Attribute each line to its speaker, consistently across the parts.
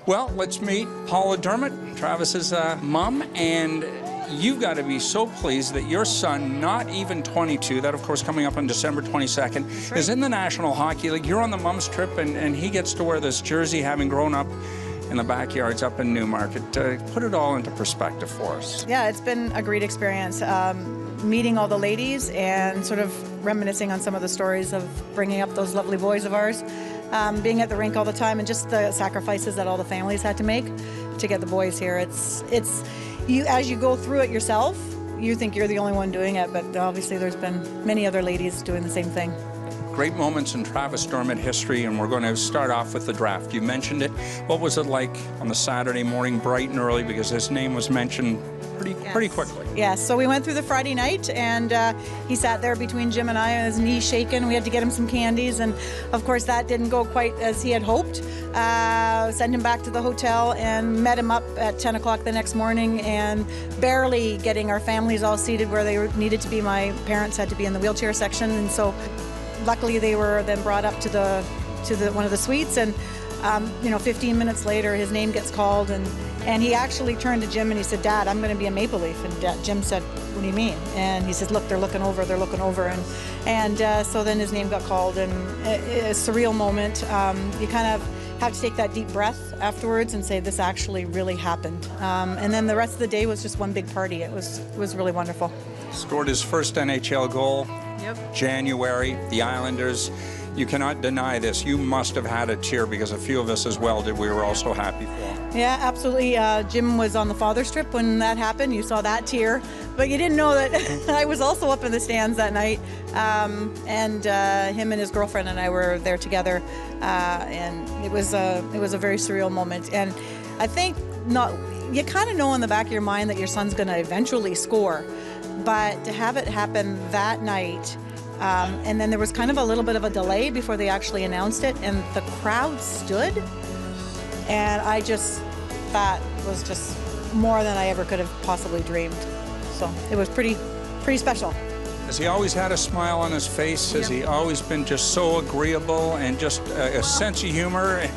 Speaker 1: Well, let's meet Paula Dermott, Travis's mom, and you've got to be so pleased that your son, not even 22, that of course coming up on December 22nd, is in the National Hockey League. You're on the mom's trip, and he gets to wear this jersey having grown up in the backyards up in Newmarket. Put it all into perspective for us.
Speaker 2: Yeah, it's been a great experience. Meeting all the ladies and sort of reminiscing on some of the stories of bringing up those lovely boys of ours. Being at the rink all the time and just the sacrifices that all the families had to make to get the boys here. It's you, as you go through it yourself, you think you're the only one doing it, but obviously there's been many other ladies doing the same thing.
Speaker 1: Great moments in Travis Dermott history, and we're going to start off with the draft. You mentioned it. What was it like on the Saturday morning, bright and early, because his name was mentioned pretty quickly?
Speaker 2: Yes, so we went through the Friday night, and he sat there between Jim and I, and his knees shaking. We had to get him some candies, and of course that didn't go quite as he had hoped. Sent him back to the hotel and met him up at 10 o'clock the next morning, and barely getting our families all seated where they needed to be. My parents had to be in the wheelchair section, and so luckily they were then brought up to the one of the suites, and 15 minutes later his name gets called, and he actually turned to Jim and he said, "Dad, I'm going to be a Maple Leaf." And Jim said, "What do you mean?" And he says, "Look, they're looking over, and so then his name got called, and a surreal moment. You kind of have to take that deep breath afterwards and say, this actually really happened. And then the rest of the day was just one big party. It was really wonderful.
Speaker 1: Scored his first NHL goal.
Speaker 2: Yep.
Speaker 1: January, the Islanders. You cannot deny this. You must have had a tear, because a few of us as well did. We were all so happy for him.
Speaker 2: Yeah, absolutely. Jim was on the father's trip when that happened. You saw that tear. But you didn't know that I was also up in the stands that night. And him and his girlfriend and I were there together. And it was a very surreal moment. And I think you kind of know in the back of your mind that your son's going to eventually score. But to have it happen that night, and then there was kind of a little bit of a delay before they actually announced it, and the crowd stood, and that was just more than I ever could have possibly dreamed. So it was pretty special.
Speaker 1: Has he always had a smile on his face? Has he always been just so agreeable and just a sense of humor?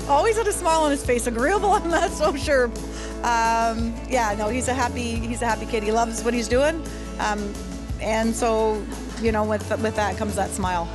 Speaker 2: Always had a smile on his face. Agreeable, I'm not so sure. He's a happy kid. He loves what he's doing, and so with that comes that smile.